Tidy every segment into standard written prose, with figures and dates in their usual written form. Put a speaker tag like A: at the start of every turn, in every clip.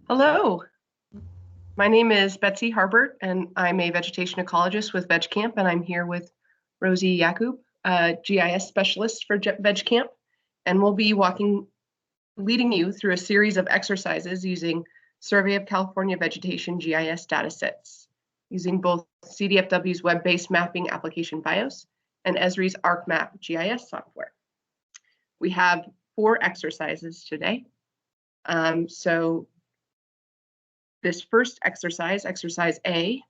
A: Hello, my name is Betsy Harbert, and I'm a vegetation ecologist with VegCAMP, and I'm here with Rosie Yacoub, a GIS specialist for VegCAMP, and we'll be leading you through a series of exercises using Survey of California Vegetation GIS datasets, using both CDFW's web-based mapping application BIOS and Esri's ArcMap GIS software. We have 4 exercises today. This first exercise, exercise A,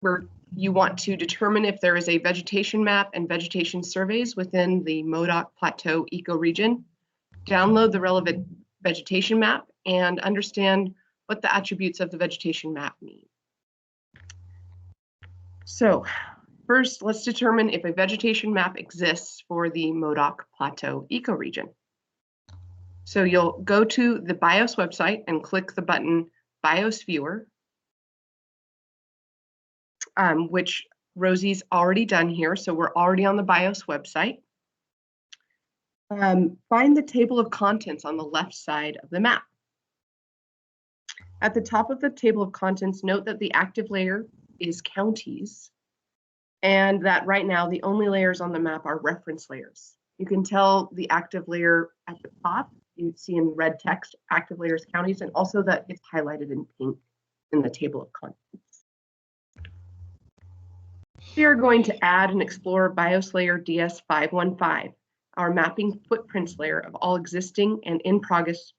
A: where you want to determine if there is a vegetation map and vegetation surveys within the Modoc Plateau ecoregion. Download the relevant vegetation map and understand what the attributes of the vegetation map mean. So first, let's determine if a vegetation map exists for the Modoc Plateau ecoregion. So you'll go to the BIOS website and click the button BIOS Viewer, which Rosie's already done here. So we're already on the BIOS website. Find the table of contents on the left side of the map. At the top of the table of contents, note that the active layer is counties, and that right now the only layers on the map are reference layers. You can tell the active layer at the top. You see in red text, active layers counties, and also that it's highlighted in pink in the table of contents. We are going to add and explore BIOS layer DS515, our mapping footprints layer of all existing and in progress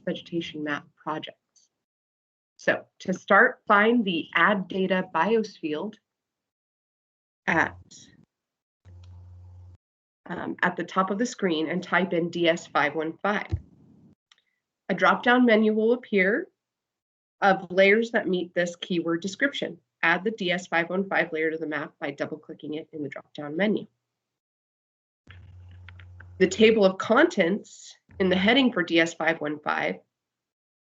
A: vegetation map projects. So to start, find the Add Data BIOS field at the top of the screen and type in DS515. A drop-down menu will appear of layers that meet this keyword description. Add the DS515 layer to the map by double-clicking it in the drop-down menu. The table of contents in the heading for DS515,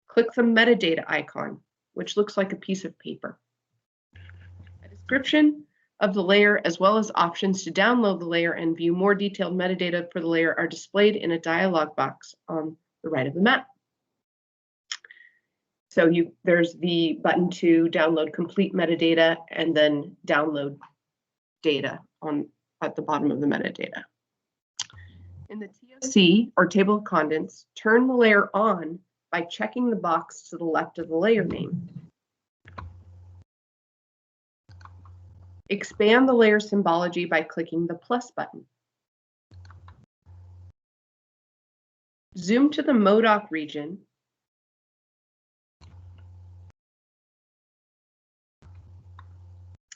A: click the metadata icon, which looks like a piece of paper. A description of the layer, as well as options to download the layer and view more detailed metadata for the layer, are displayed in a dialog box on the right of the map. So there's the button to download complete metadata and then download data at the bottom of the metadata. In the TOC, or table of contents, turn the layer on by checking the box to the left of the layer name. Expand the layer symbology by clicking the plus button. Zoom to the Modoc region.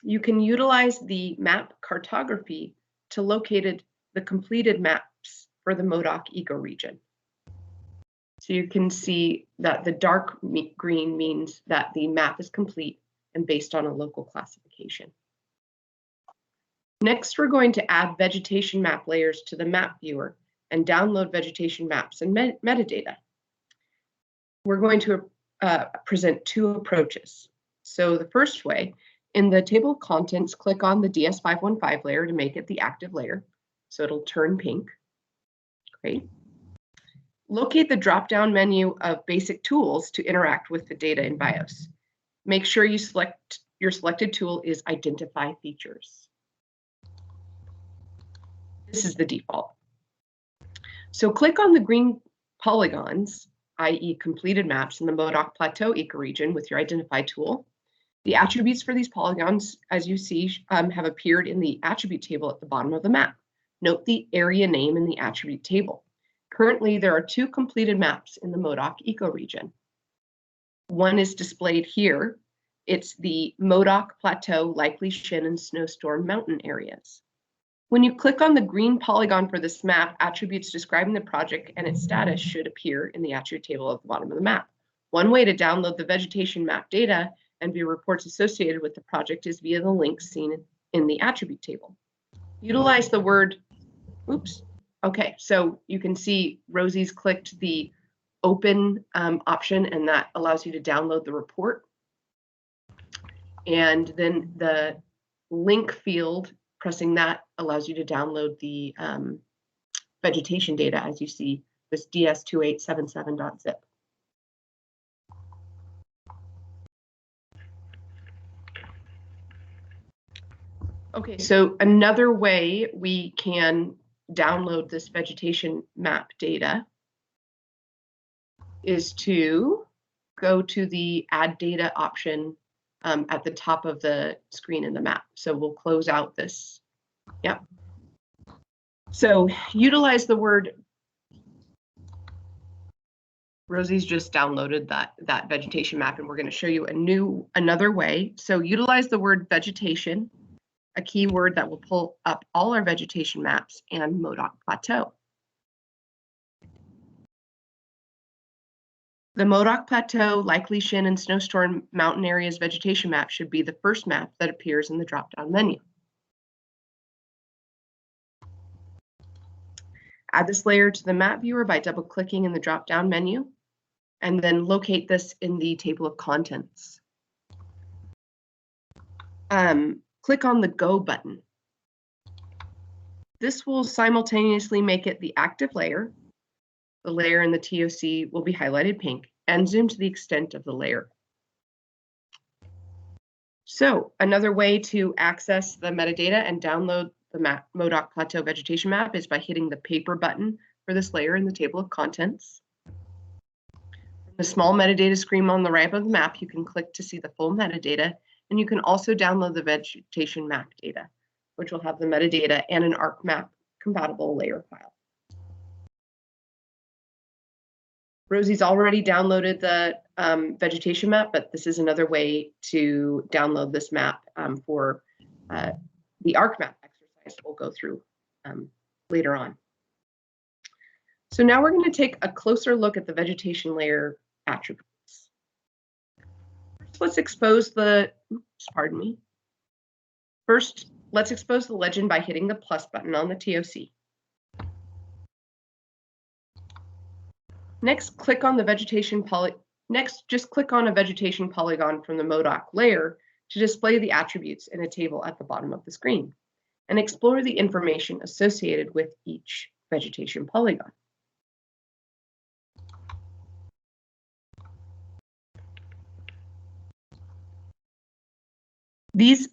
A: You can utilize the map cartography to locate the completed maps for the Modoc ecoregion. So you can see that the dark green means that the map is complete and based on a local classification. Next, we're going to add vegetation map layers to the map viewer and download vegetation maps and metadata. We're going to present 2 approaches. So the first way, in the table of contents, click on the DS515 layer to make it the active layer. So it'll turn pink. Great. Locate the drop-down menu of basic tools to interact with the data in BIOS. Make sure your selected tool is Identify Features. This is the default. So click on the green polygons, i.e. completed maps in the Modoc Plateau ecoregion with your Identify tool. The attributes for these polygons, as you see, have appeared in the attribute table at the bottom of the map. Note the area name in the attribute table. Currently, there are 2 completed maps in the Modoc ecoregion. One is displayed here. It's the Modoc Plateau likely shin and snowstorm mountain areas. When you click on the green polygon for this map, attributes describing the project and its status should appear in the attribute table at the bottom of the map. One way to download the vegetation map data and view reports associated with the project is via the links seen in the attribute table. Utilize the word, okay, so you can see Rosie's clicked the open option, and that allows you to download the report. And then the link field, pressing that allows you to download the vegetation data, as you see, this ds2877.zip. Okay, so another way we can download this vegetation map data is to go to the Add Data option at the top of the screen in the map. So we'll close out this. Yep. So utilize the word. Rosie's just downloaded that vegetation map, and we're going to show you another way. So utilize the word vegetation, a keyword that will pull up all our vegetation maps, and Modoc Plateau. The Modoc Plateau, likely Shin and snowstorm mountain areas vegetation map should be the first map that appears in the drop-down menu. Add this layer to the map viewer by double-clicking in the drop-down menu, and then locate this in the table of contents. Click on the Go button. This will simultaneously make it the active layer. The layer in the TOC will be highlighted pink, and zoom to the extent of the layer. So another way to access the metadata and download the Modoc Plateau vegetation map is by hitting the paper button for this layer in the table of contents. From the small metadata screen on the right of the map, you can click to see the full metadata, and you can also download the vegetation map data, which will have the metadata and an ArcMap compatible layer file. Rosie's already downloaded the vegetation map, but this is another way to download this map for the ArcMap exercise we'll go through later on. So now we're going to take a closer look at the vegetation layer attributes. First, let's expose the, First, let's expose the legend by hitting the plus button on the TOC. Next, click on the vegetation just click on a vegetation polygon from the Modoc layer to display the attributes in a table at the bottom of the screen, and explore the information associated with each vegetation polygon. These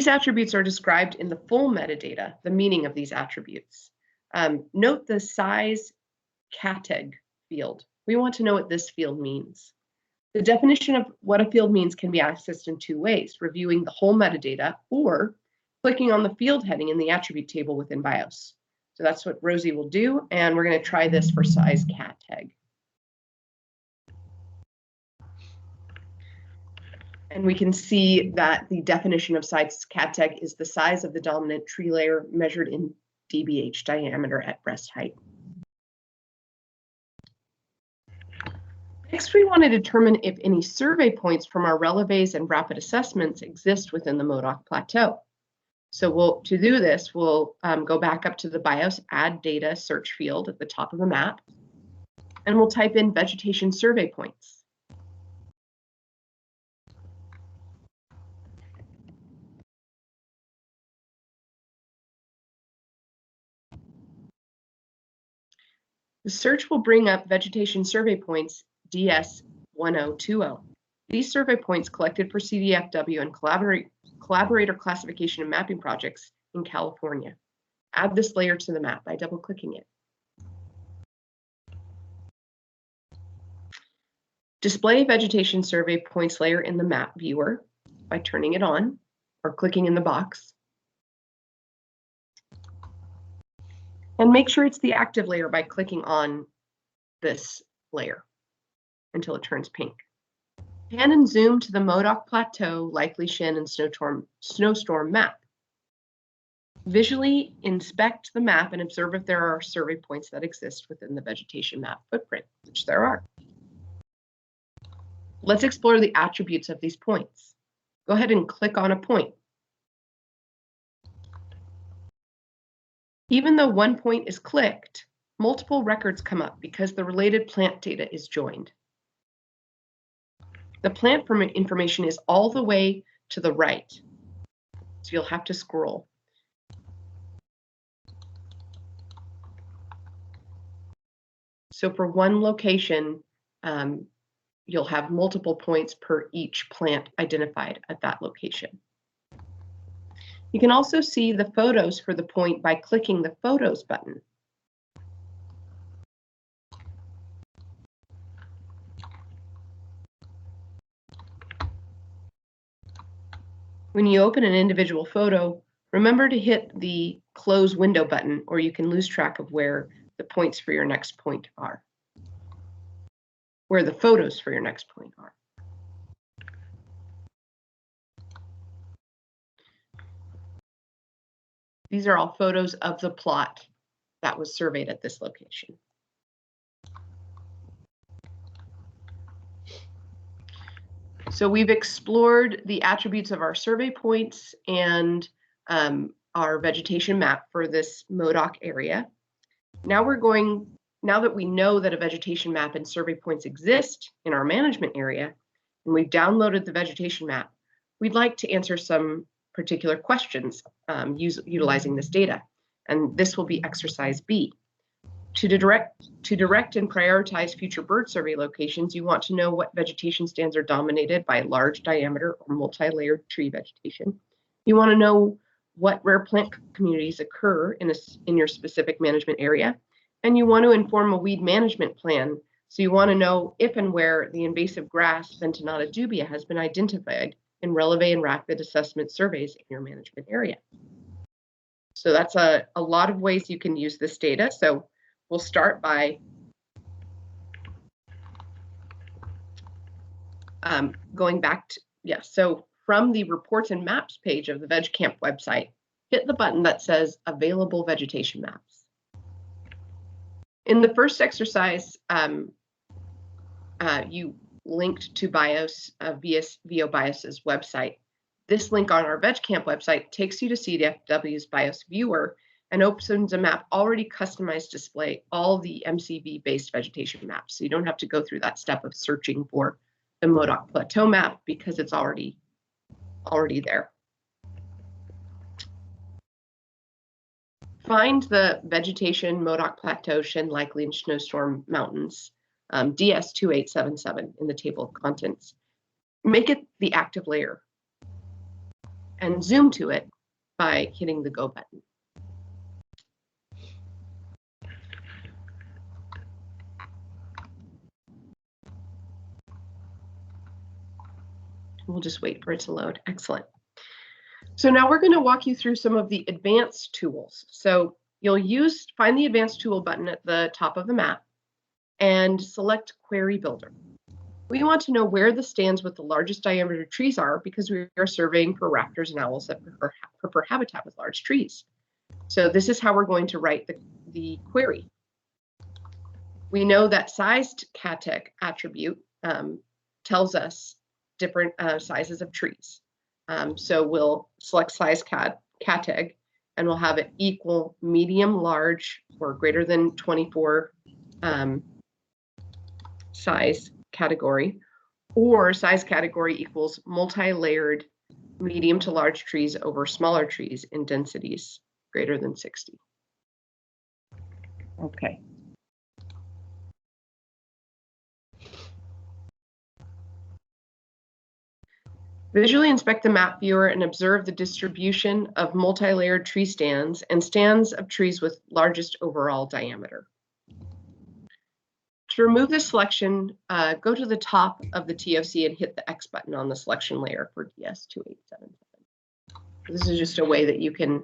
A: attributes are described in the full metadata, the meaning of these attributes. Note the size CATEG field. We want to know what this field means. The definition of what a field means can be accessed in two ways: reviewing the whole metadata or clicking on the field heading in the attribute table within BIOS. So that's what Rosie will do, and we're going to try this for size CATEG. And we can see that the definition of size CATEG is the size of the dominant tree layer measured in dBH diameter at breast height. Next, we want to determine if any survey points from our releves and rapid assessments exist within the Modoc Plateau. So to do this, we'll go back up to the BIOS Add Data search field at the top of the map, and we'll type in vegetation survey points. The search will bring up vegetation survey points DS1020. These survey points collected for CDFW and collaborator classification and mapping projects in California. Add this layer to the map by double-clicking it. Display vegetation survey points layer in the map viewer by turning it on or clicking in the box. And make sure it's the active layer by clicking on this layer until it turns pink. Pan and zoom to the Modoc Plateau, likely Shin and snowstorm map. Visually inspect the map and observe if there are survey points that exist within the vegetation map footprint, which there are. Let's explore the attributes of these points. Go ahead and click on a point. Even though one point is clicked, multiple records come up because the related plant data is joined. The plant information is all the way to the right, so you'll have to scroll. So for one location, you'll have multiple points per each plant identified at that location. You can also see the photos for the point by clicking the Photos button. When you open an individual photo, remember to hit the Close Window button, or you can lose track of where the points for your next point are, where the photos for your next point are. These are all photos of the plot that was surveyed at this location. So we've explored the attributes of our survey points and our vegetation map for this Modoc area. Now that we know that a vegetation map and survey points exist in our management area, and we've downloaded the vegetation map, we'd like to answer some particular questions utilizing this data. And this will be exercise B. To direct and prioritize future bird survey locations, you want to know what vegetation stands are dominated by large diameter or multi-layered tree vegetation. You want to know what rare plant communities occur in your specific management area. And you want to inform a weed management plan. So you want to know if and where the invasive grass Ventonata dubia has been identified in releve and rapid assessment surveys in your management area. So that's a lot of ways you can use this data. So we'll start by going back to, so from the Reports and Maps page of the VegCAMP website, hit the button that says Available Vegetation Maps. In the first exercise, you linked to VO BIOS's website. This link on our VegCAMP website takes you to CDFW's BIOS viewer and opens a map already customized to display all the MCV-based vegetation maps. So you don't have to go through that step of searching for the Modoc Plateau map because it's already there. Find the Vegetation Modoc Plateau Shin Likely and Snowstorm Mountains, DS2877 in the table of contents. Make it the active layer and zoom to it by hitting the Go button. We'll just wait for it to load. Excellent. So now we're going to walk you through some of the advanced tools. So you'll find the advanced tool button at the top of the map and select Query Builder. We want to know where the stands with the largest diameter trees are because we are surveying for raptors and owls that prefer habitat with large trees. So this is how we're going to write the query. We know that sized CATEG attribute tells us different sizes of trees. So we'll select size CATEG and we'll have it equal medium, large, or greater than 24 size category, or size category equals multi-layered medium to large trees over smaller trees in densities greater than 60. Okay. Visually inspect the map viewer and observe the distribution of multi-layered tree stands and stands of trees with largest overall diameter. To remove this selection, go to the top of the TOC and hit the X button on the selection layer for DS2877. This is just a way that you can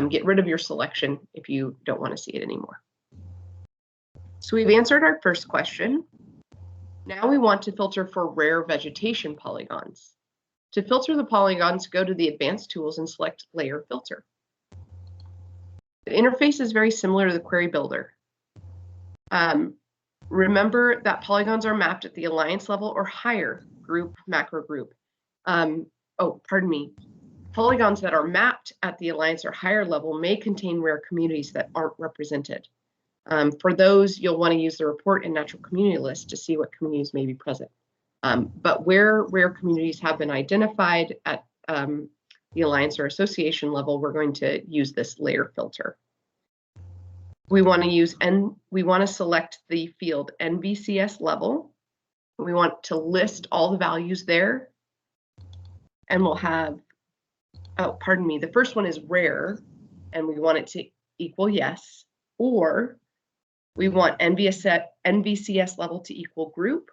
A: get rid of your selection if you don't want to see it anymore. So we've answered our first question. Now we want to filter for rare vegetation polygons. To filter the polygons, go to the Advanced Tools and select Layer Filter. The interface is very similar to the Query Builder. Remember that polygons are mapped at the alliance level or higher, group, macro group. Polygons that are mapped at the alliance or higher level may contain rare communities that aren't represented. For those, you'll want to use the report and natural community list to see what communities may be present. But where rare communities have been identified at the alliance or association level, we're going to use this layer filter. We want to select the field NBCS level We want to list all the values there. And we'll have, oh, pardon me, the first one is rare, and we want it to equal yes, or we want NVCS level to equal group,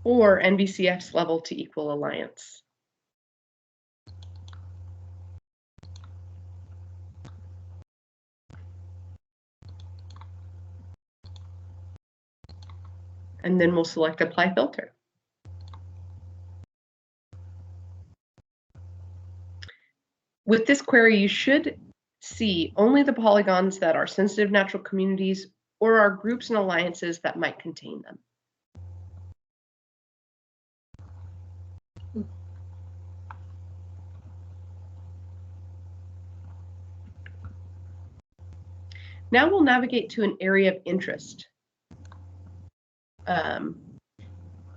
A: or NVCS level to equal alliance. And then we'll select Apply Filter. With this query, you should see only the polygons that are sensitive natural communities or are groups and alliances that might contain them. Now we'll navigate to an area of interest.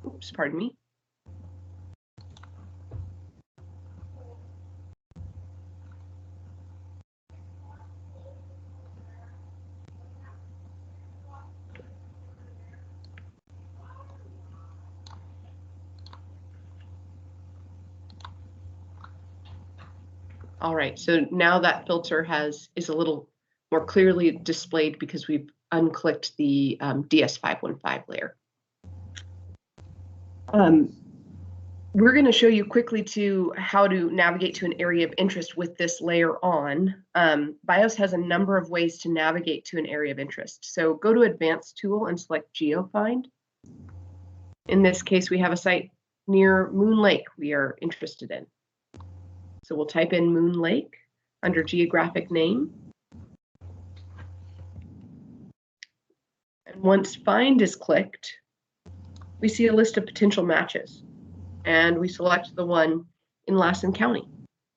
A: Oops, pardon me. All right, so now that filter is a little more clearly displayed because we've unclicked the DS515 layer. We're going to show you quickly how to navigate to an area of interest with this layer on. BIOS has a number of ways to navigate to an area of interest. So go to Advanced Tool and select GeoFind. In this case, we have a site near Moon Lake we are interested in. So we'll type in Moon Lake under geographic name. And once Find is clicked, we see a list of potential matches. And we select the one in Lassen County.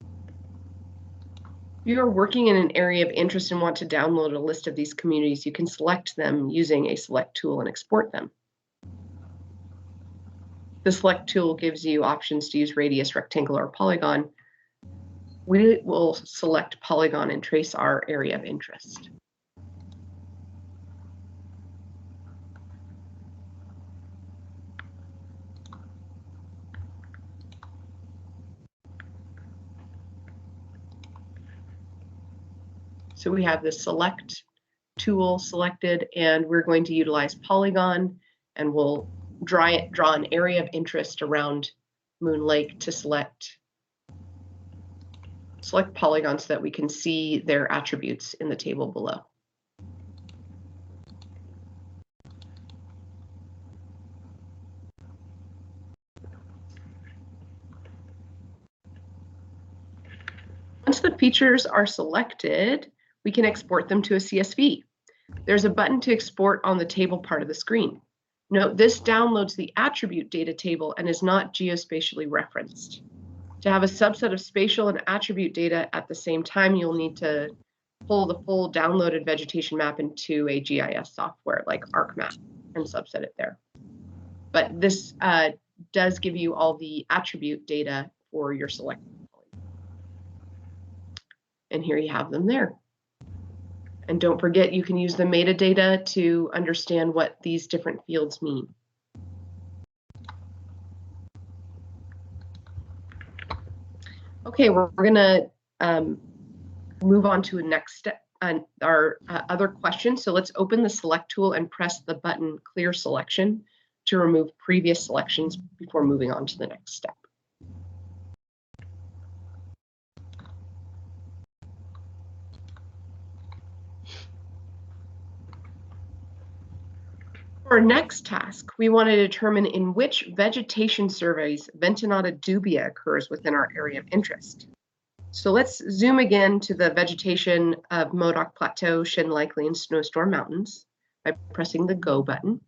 A: If you are working in an area of interest and want to download a list of these communities, you can select them using a select tool and export them. The select tool gives you options to use radius, rectangle, or polygon. We will select polygon and trace our area of interest. So we have the select tool selected, and we're going to utilize polygon, and we'll draw an area of interest around Moon Lake to select polygons so that we can see their attributes in the table below. Once the features are selected, we can export them to a CSV. There's a button to export on the table part of the screen. Note this downloads the attribute data table and is not geospatially referenced. To have a subset of spatial and attribute data at the same time, you'll need to pull the full downloaded vegetation map into a GIS software like ArcMap and subset it there. But this does give you all the attribute data for your selected polygon. And here you have them there. And don't forget, you can use the metadata to understand what these different fields mean. Okay, we're going to move on to a next step, our other question. So let's open the select tool and press the button clear selection to remove previous selections before moving on to the next step. For our next task, we want to determine in which vegetation surveys Ventinata dubia occurs within our area of interest. So let's zoom again to the vegetation of Modoc Plateau, Shin Likely, and Snowstorm Mountains by pressing the Go button.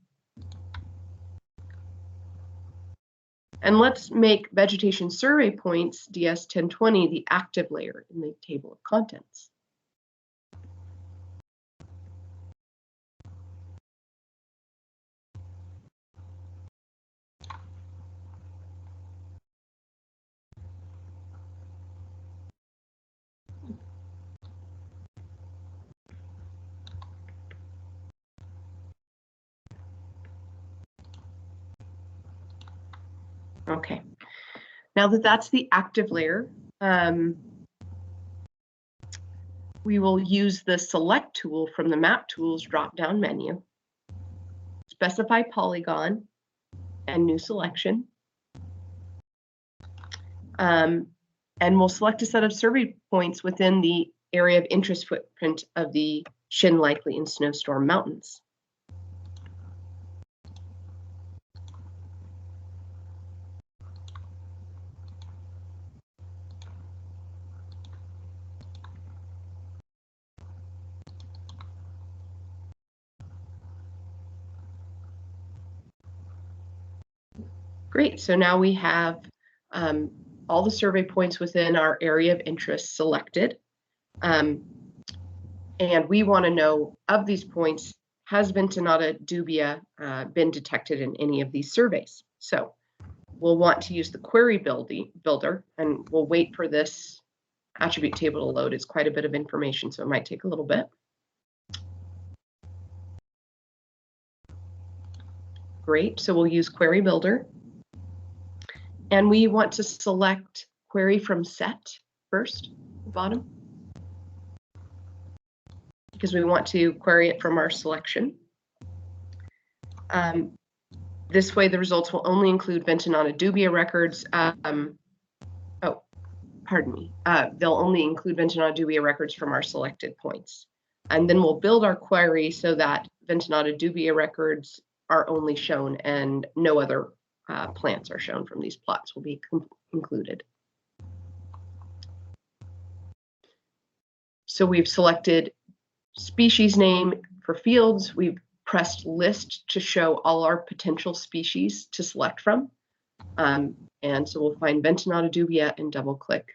A: And let's make vegetation survey points DS1020 the active layer in the table of contents. Okay, now that that's the active layer, we will use the Select tool from the Map Tools drop-down menu, specify polygon and new selection, and we'll select a set of survey points within the area of interest footprint of the Shin Likely and Snowstorm Mountains. Great, so now we have all the survey points within our area of interest selected. And we want to know, of these points, has Ventanata dubia been detected in any of these surveys? So we'll want to use the query builder, and we'll wait for this attribute table to load. It's quite a bit of information, so it might take a little bit. Great, so we'll use query builder. And we want to select query from set first, bottom, because we want to query it from our selection. This way, the results will only include Ventanata dubia records. Oh, pardon me. They'll only include Ventanata dubia records from our selected points. And then we'll build our query so that Ventanata dubia records are only shown and no other plants are shown from these plots will be included. So we've selected species name for fields. We've pressed list to show all our potential species to select from. And so we'll find Ventanata dubia and double click.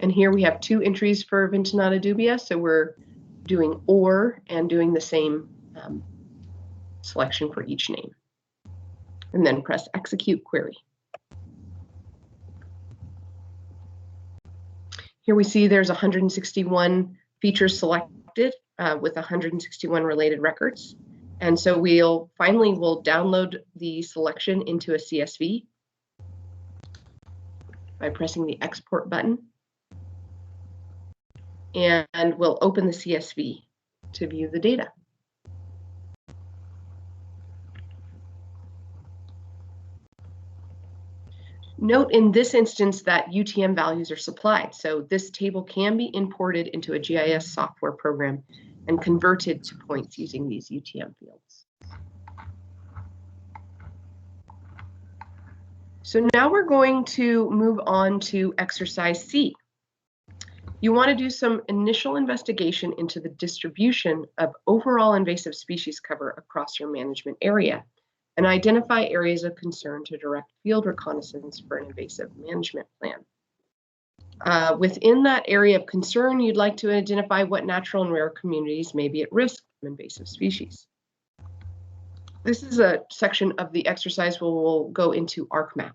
A: And here we have two entries for Ventanata dubia, so we're doing or and doing the same selection for each name. And then press execute query. Here we see there's 161 features selected with 161 related records. And so we'll download the selection into a CSV by pressing the export button. And we'll open the CSV to view the data. Note in this instance that UTM values are supplied, so this table can be imported into a GIS software program and converted to points using these UTM fields. So now we're going to move on to exercise C. You want to do some initial investigation into the distribution of overall invasive species cover across your management area and identify areas of concern to direct field reconnaissance for an invasive management plan. Within that area of concern, you'd like to identify what natural and rare communities may be at risk from invasive species. This is a section of the exercise where we'll go into ArcMap.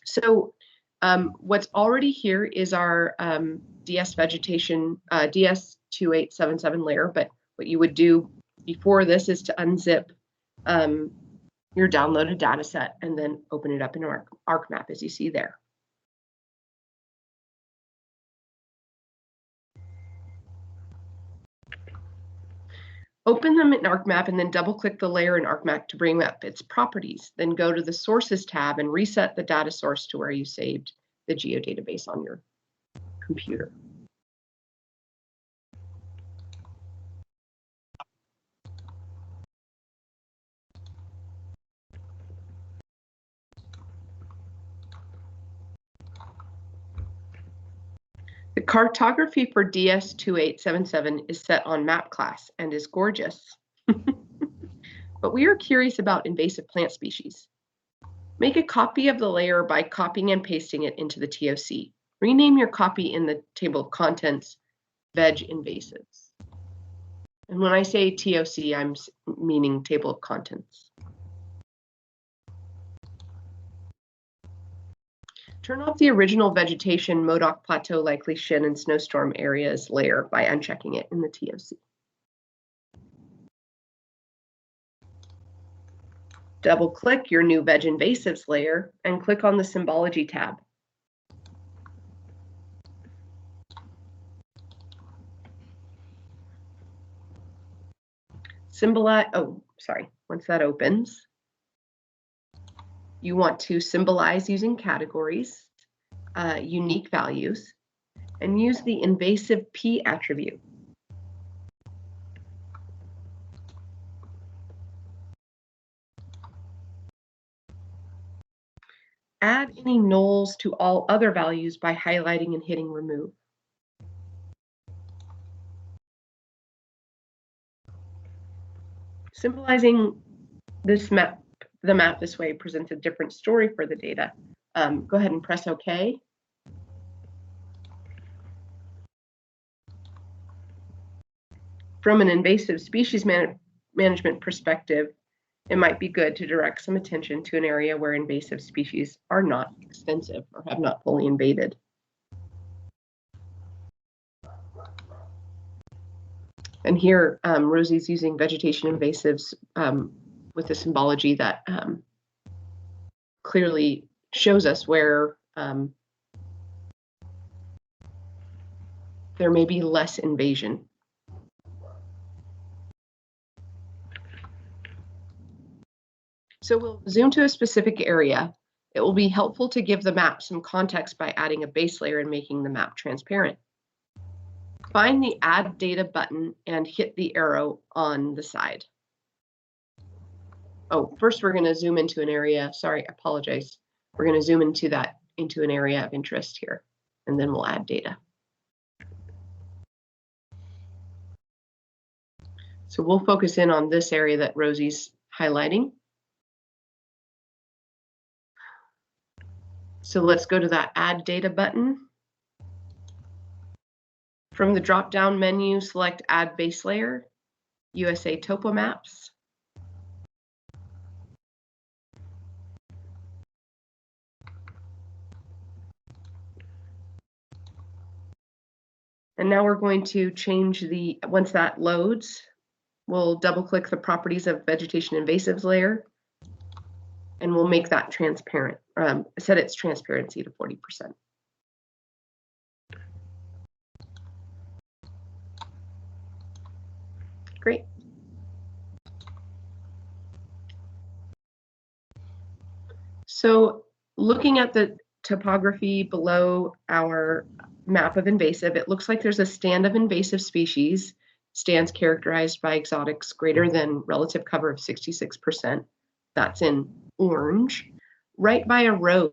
A: So what's already here is our DS vegetation, DS2877 layer, but what you would do before this is to unzip your downloaded data set and then open it up in ArcMap as you see there. Open them in ArcMap and then double-click the layer in ArcMap to bring up its properties. Then go to the Sources tab and reset the data source to where you saved the geodatabase on your computer. The cartography for DS2877 is set on map class and is gorgeous. But we are curious about invasive plant species. Make a copy of the layer by copying and pasting it into the TOC. Rename your copy in the table of contents, Veg Invasives. And when I say TOC, I'm meaning table of contents. Turn off the original vegetation Modoc Plateau likely shin and snowstorm areas layer by unchecking it in the TOC. Double-click your new Veg Invasives layer and click on the Symbology tab. Once that opens, you want to symbolize using categories, unique values, and use the invasive P attribute. Add any nulls to all other values by highlighting and hitting remove. Symbolizing this map, the map this way presents a different story for the data. Go ahead and press OK. From an invasive species management perspective, it might be good to direct some attention to an area where invasive species are not extensive or have not fully invaded. And here, Rosie's using vegetation invasives with a symbology that clearly shows us where there may be less invasion. So we'll zoom to a specific area. It will be helpful to give the map some context by adding a base layer and making the map transparent. Find the Add Data button and hit the arrow on the side. Oh, first we're going to zoom into an area. Sorry, I apologize. We're going to zoom into an area of interest here, and then we'll add data. So we'll focus in on this area that Rosie's highlighting. So let's go to that Add Data button. From the drop-down menu, select Add Base Layer, USA Topo Maps. And now we're going to change once that loads, we'll double-click the Properties of Vegetation Invasives layer, and we'll make that transparent, set its transparency to 40%. Great. So looking at the topography below our map of invasive, it looks like there's a stand of invasive species, stands characterized by exotics greater than relative cover of 66%. That's in orange, right by a road,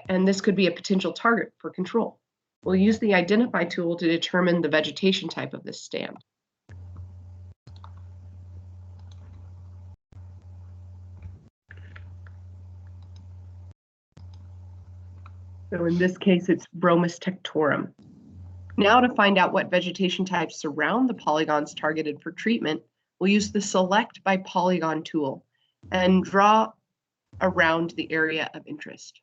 A: and this could be a potential target for control. We'll use the Identify tool to determine the vegetation type of this stand. So in this case, it's Bromus tectorum. Now to find out what vegetation types surround the polygons targeted for treatment, we'll use the Select by Polygon tool and draw around the area of interest.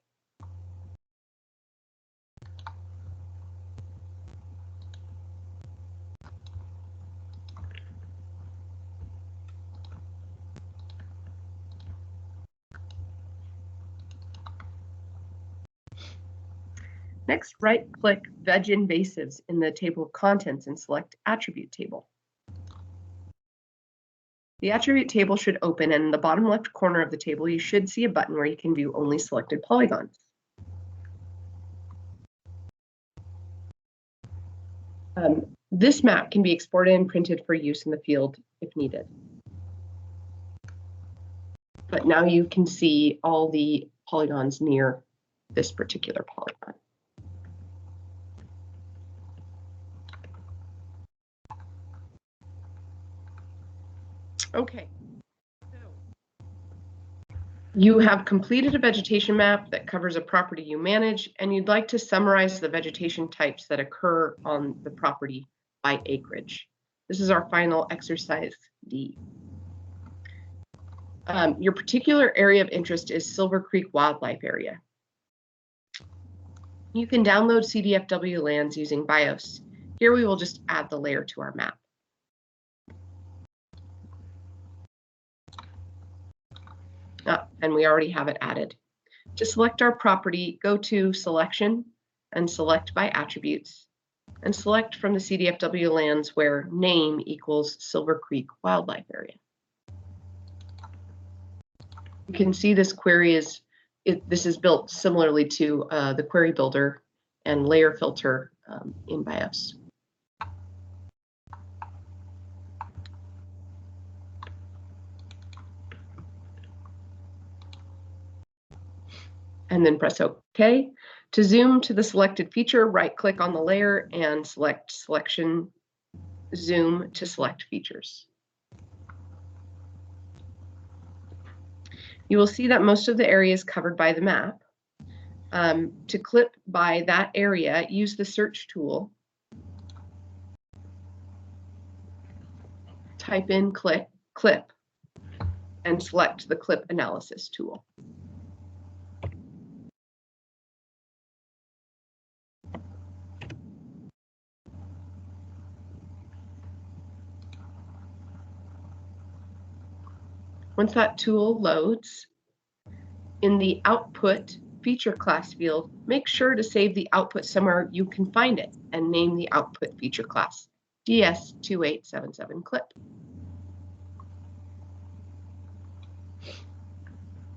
A: Next, right-click Veg Invasives in the table of contents and select Attribute Table. The attribute table should open, and in the bottom left corner of the table, you should see a button where you can view only selected polygons. This map can be exported and printed for use in the field if needed. But now you can see all the polygons near this particular polygon. Okay, so you have completed a vegetation map that covers a property you manage, and you'd like to summarize the vegetation types that occur on the property by acreage. This is our final exercise D. Your particular area of interest is Silver Creek Wildlife Area. You can download CDFW lands using BIOS. Here we will just add the layer to our map. And we already have it added. To select our property, go to Selection and select by attributes, and select from the CDFW lands where name equals Silver Creek Wildlife Area. You can see this query this is built similarly to the query builder and layer filter in BIOS. And then press OK. To zoom to the selected feature, right-click on the layer and select Selection Zoom to select features. You will see that most of the area is covered by the map. To clip by that area, use the search tool. Type in clip, and select the clip analysis tool. Once that tool loads, in the Output Feature Class field, make sure to save the output somewhere you can find it and name the Output Feature Class DS2877 clip.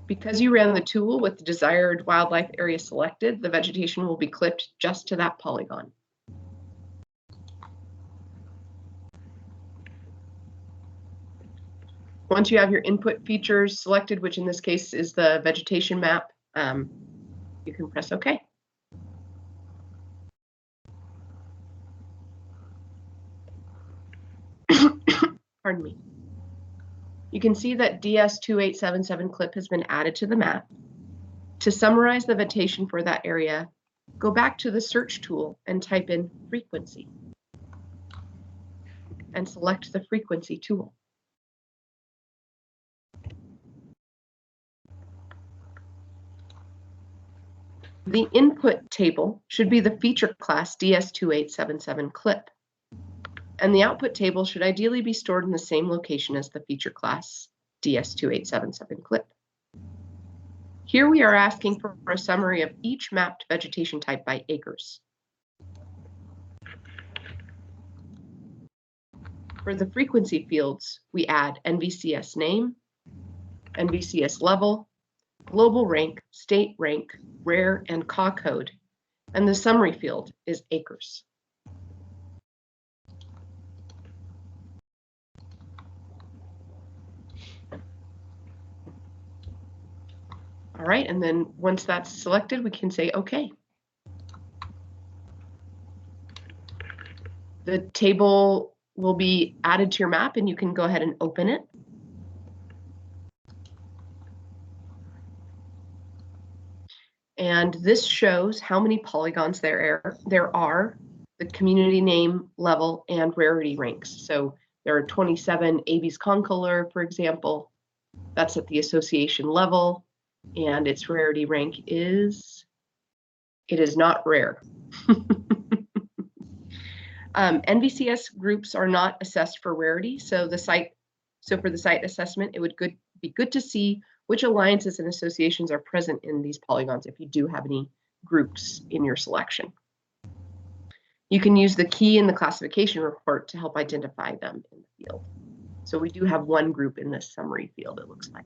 A: Because you ran the tool with the desired wildlife area selected, the vegetation will be clipped just to that polygon. Once you have your input features selected, which in this case is the vegetation map, you can press OK. Pardon me. You can see that DS2877 clip has been added to the map. To summarize the vegetation for that area, go back to the search tool and type in frequency and select the frequency tool. The input table should be the feature class DS2877 clip, and the output table should ideally be stored in the same location as the feature class DS2877 clip. Here we are asking for a summary of each mapped vegetation type by acres. For the frequency fields, we add NVCS name, NVCS level, global rank, state rank, rare, and CA code, and the summary field is acres. All right, and then once that's selected, we can say OK. The table will be added to your map, and you can go ahead and open it. And this shows how many polygons there are, the community name, level, and rarity ranks. So there are 27 Abies concolor, for example. That's at the association level, and its rarity rank is, it is not rare. NVCS groups are not assessed for rarity, so for the site assessment, it would be good to see which alliances and associations are present in these polygons if you do have any groups in your selection. You can use the key in the classification report to help identify them in the field. So we do have one group in this summary field, it looks like.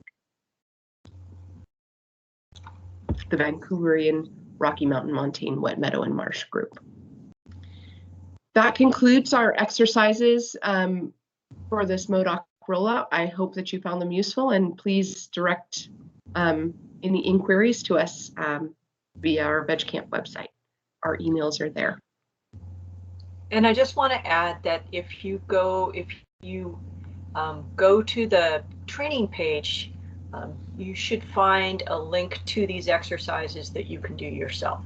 A: The Vancouverian Rocky Mountain Montane Wet Meadow and Marsh group. That concludes our exercises for this Modoc rollout. I hope that you found them useful, and please direct any inquiries to us via our VegCAMP website. Our emails are there.
B: And I just want to add that if you go to the training page, you should find a link to these exercises that you can do yourself.